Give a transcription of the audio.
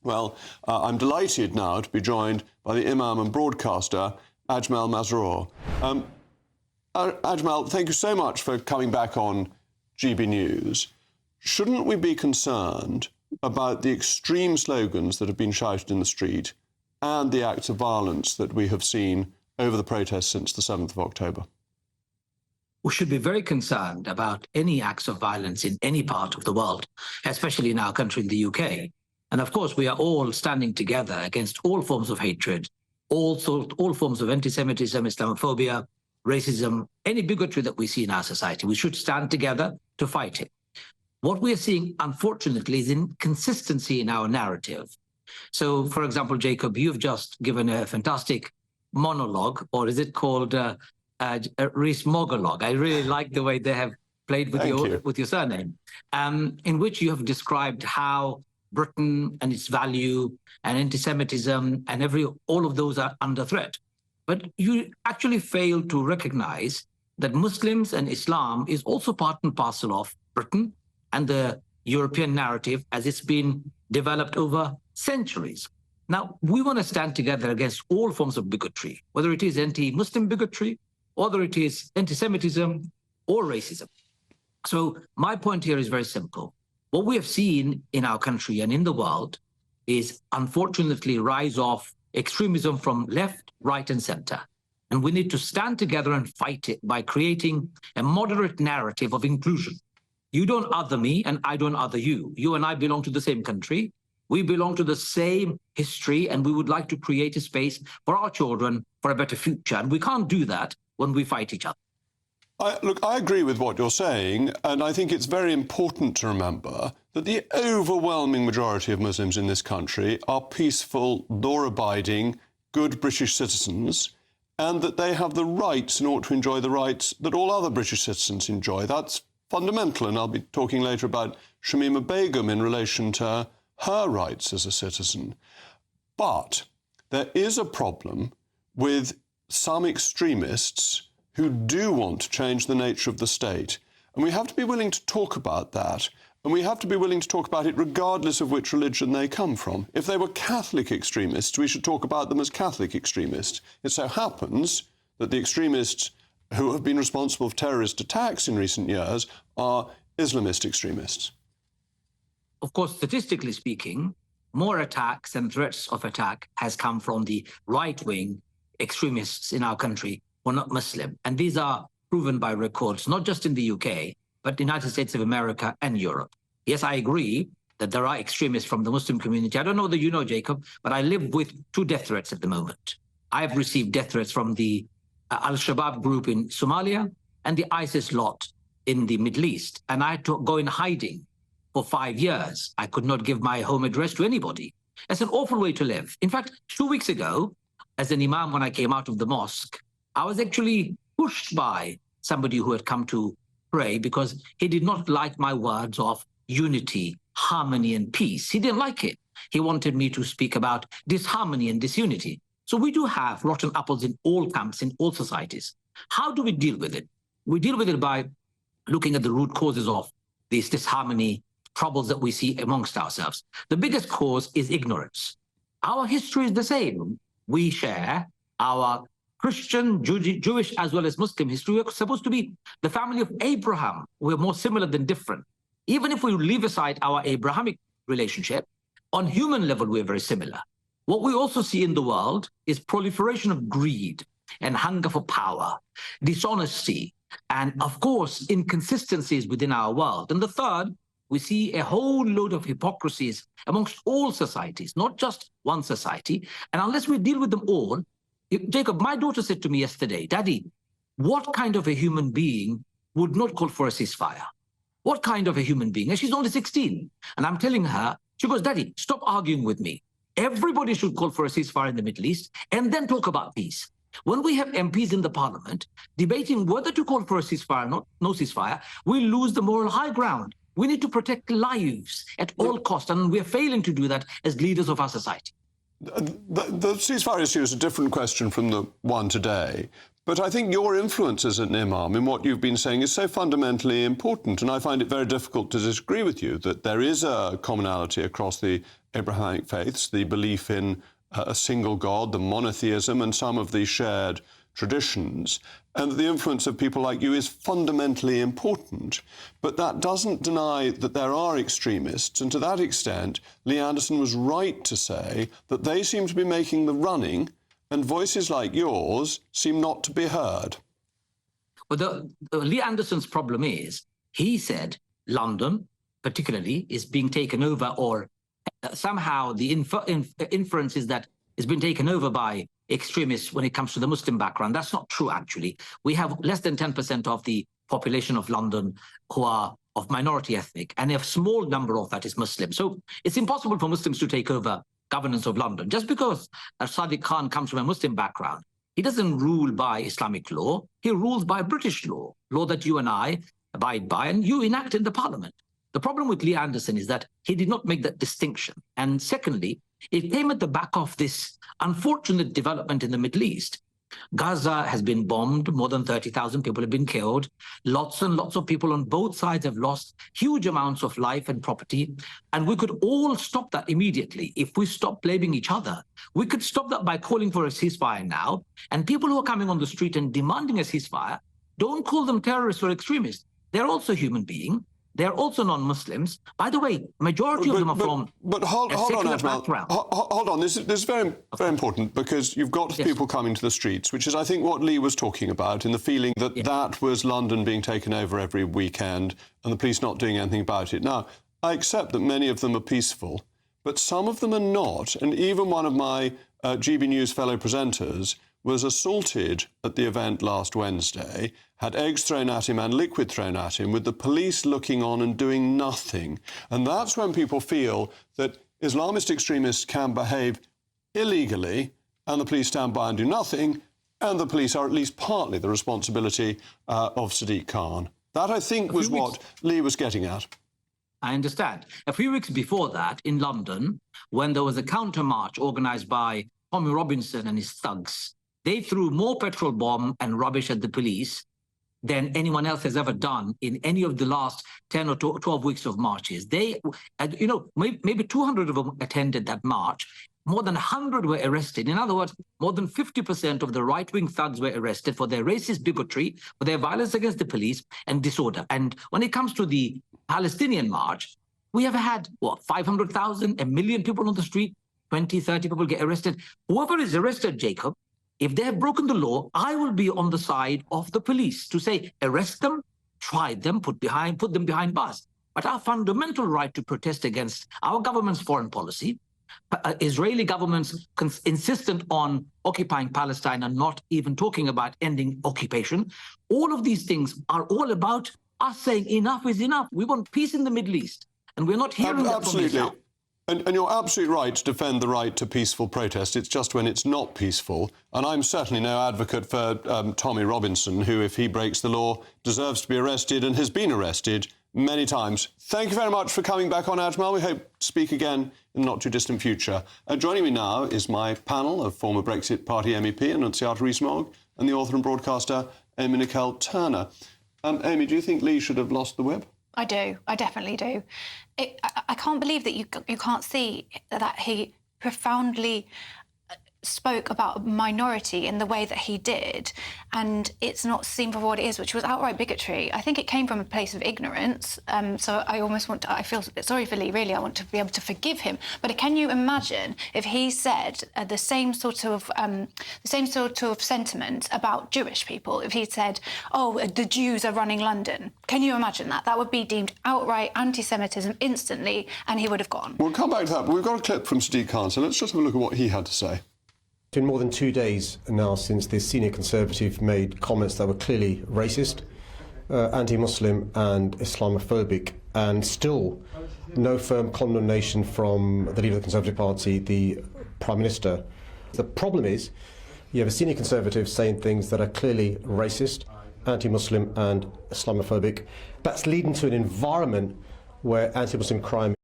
Well, I'm delighted now to be joined by the Imam and broadcaster, Ajmal Masroor. Ajmal, thank you so much for coming back on GB News. Shouldn't we be concerned about the extreme slogans that have been shouted in the street and the acts of violence that we have seen over the protests since the 7th of October? We should be very concerned about any acts of violence in any part of the world, especially in our country, in the UK. And of course, we are all standing together against all forms of hatred, all forms of anti-Semitism, Islamophobia, racism, any bigotry that we see in our society. We should stand together to fight it. What we are seeing, unfortunately, is inconsistency in our narrative. So, for example, Jacob, you've just given a fantastic monologue, or is it called a Rees-Mogg? I really like the way they have played with your surname, in which you have described how Britain and its value and anti-Semitism and all of those are under threat. But you actually fail to recognize that Muslims and Islam is also part and parcel of Britain and the European narrative as it's been developed over centuries. Now, we want to stand together against all forms of bigotry, whether it is anti-Muslim bigotry, whether it is anti-Semitism or racism. So my point here is very simple. What we have seen in our country and in the world is, unfortunately, rise of extremism from left, right, and center. And we need to stand together and fight it by creating a moderate narrative of inclusion. You don't other me, and I don't other you. You and I belong to the same country. We belong to the same history, and we would like to create a space for our children for a better future. And we can't do that when we fight each other. Look, I agree with what you're saying, and I think it's very important to remember that the overwhelming majority of Muslims in this country are peaceful, law-abiding, good British citizens, and that they have the rights and ought to enjoy the rights that all other British citizens enjoy. That's fundamental, and I'll be talking later about Shamima Begum in relation to her rights as a citizen. But there is a problem with some extremists who do want to change the nature of the state. And we have to be willing to talk about that. And we have to be willing to talk about it regardless of which religion they come from. If they were Catholic extremists, we should talk about them as Catholic extremists. It so happens that the extremists who have been responsible for terrorist attacks in recent years are Islamist extremists. Of course, statistically speaking, more attacks and threats of attack has come from the right-wing extremists in our country who are not Muslim. And these are proven by records, not just in the UK, but the United States of America and Europe. Yes, I agree that there are extremists from the Muslim community. I don't know whether you know, Jacob, but I live with 2 death threats at the moment. I have received death threats from the Al-Shabaab group in Somalia and the ISIS lot in the Middle East. And I had to go in hiding for 5 years. I could not give my home address to anybody. That's an awful way to live. In fact, 2 weeks ago, as an imam, when I came out of the mosque, I was actually pushed by somebody who had come to pray because he did not like my words of unity, harmony, and peace. He didn't like it. He wanted me to speak about disharmony and disunity. So we do have rotten apples in all camps, in all societies. How do we deal with it? We deal with it by looking at the root causes of this disharmony, troubles that we see amongst ourselves. The biggest cause is ignorance. Our history is the same. We share our Christian, Jewish, as well as Muslim history. We're supposed to be the family of Abraham. We're more similar than different. Even if we leave aside our Abrahamic relationship, on human level, we're very similar. What we also see in the world is proliferation of greed and hunger for power, dishonesty, and of course, inconsistencies within our world. And the third, we see a whole load of hypocrisies amongst all societies, not just one society. And unless we deal with them all, Jacob, my daughter said to me yesterday, Daddy, what kind of a human being would not call for a ceasefire? What kind of a human being? And she's only 16. And I'm telling her, she goes, Daddy, stop arguing with me. Everybody should call for a ceasefire in the Middle East and then talk about peace. When we have MPs in the parliament debating whether to call for a ceasefire or no ceasefire, we lose the moral high ground. We need to protect lives at all costs, and we're failing to do that as leaders of our society. The ceasefire issue is a different question from the one today, But I think your influence as an imam in what you've been saying is so fundamentally important, and I find it very difficult to disagree with you that there is a commonality across the Abrahamic faiths, the belief in a single God, the monotheism, and some of the shared traditions, and the influence of people like you is fundamentally important. But that doesn't deny that there are extremists, and to that extent, Lee Anderson was right to say that they seem to be making the and voices like yours seem not to be heard. Well, Lee Anderson's problem is, he said London, particularly, is being taken over, or somehow the inference is that it's been taken over by extremists when it comes to the Muslim background. That's not true, actually. We have less than 10% of the population of London who are of minority ethnic, and a small number of that is Muslim. So it's impossible for Muslims to take over governance of London. Just because Sadiq Khan comes from a Muslim background, he doesn't rule by Islamic law. He rules by British law that you and I abide by, and you enact in the parliament. The problem with Lee Anderson is that he did not make that distinction. And secondly, it came at the back of this unfortunate development in the Middle East. Gaza has been bombed. More than 30,000 people have been killed. Lots and lots of people on both sides have lost huge amounts of life and property. And we could all stop that immediately if we stop blaming each other. We could stop that by calling for a ceasefire now. And people who are coming on the street and demanding a ceasefire, don't call them terrorists or extremists. They're also human beings. They're also non-Muslims. By the way, majority of them are from hold on, background. Hold on. This is very important, because you've got people coming to the streets, which is, I think, what Lee was talking about, in the feeling that that was London being taken over every weekend and the police not doing anything about it. Now, I accept that many of them are peaceful, but some of them are not. And even one of my GB News fellow presenters was assaulted at the event last Wednesday, had eggs thrown at him and liquid thrown at him, with the police looking on and doing nothing. And that's when people feel that Islamist extremists can behave illegally and the police stand by and do nothing, and the police are at least partly the responsibility of Sadiq Khan. That, I think, was what Lee was getting at. I understand. A few weeks before that, in London, when there was a counter-march organised by Tommy Robinson and his thugs, they threw more petrol bomb and rubbish at the police than anyone else has ever done in any of the last 10 or 12 weeks of marches. They, maybe 200 of them attended that march. More than 100 were arrested. In other words, more than 50% of the right-wing thugs were arrested for their racist bigotry, for their violence against the police and disorder. And when it comes to the Palestinian march, we have had, 500,000, 1 million people on the street, 20, 30 people get arrested. Whoever is arrested, Jacob, if they have broken the law, I will be on the side of the police to say, arrest them, try them, put them behind bars. But our fundamental right to protest against our government's foreign policy, Israeli government's insistent on occupying Palestine and not even talking about ending occupation, all of these things are all about us saying enough is enough. We want peace in the Middle East. And we're not hearing that from yourself. And you're absolutely right to defend the right to peaceful protest. It's just when it's not peaceful. And I'm certainly no advocate for Tommy Robinson, who, if he breaks the law, deserves to be arrested and has been arrested many times. Thank you very much for coming back on, Ajmal. We hope to speak again in the not-too-distant future. Joining me now is my panel of former Brexit Party MEP Annunziata Rees-Mogg and the author and broadcaster Amy Nicole Turner. Amy, do you think Lee should have lost the whip? I do. I definitely do. I can't believe that you can't see that he profoundly spoke about a minority in the way that he did, and it's not seen for what it is, which was outright bigotry. I think it came from a place of ignorance. So I almost I feel sorry for Lee, really. I want to be able to forgive him. But can you imagine if he said the same sort of sentiment about Jewish people? If he said, "Oh, the Jews are running London," can you imagine that? That would be deemed outright anti-Semitism instantly, and he would have gone. We'll come back to that, but we've got a clip from Sadiq Khan, so let's just have a look at what he had to say. It's been more than 2 days now since this senior Conservative made comments that were clearly racist, anti-Muslim and Islamophobic, and still no firm condemnation from the leader of the Conservative Party, the Prime Minister. The problem is you have a senior Conservative saying things that are clearly racist, anti-Muslim and Islamophobic. That's leading to an environment where anti-Muslim crime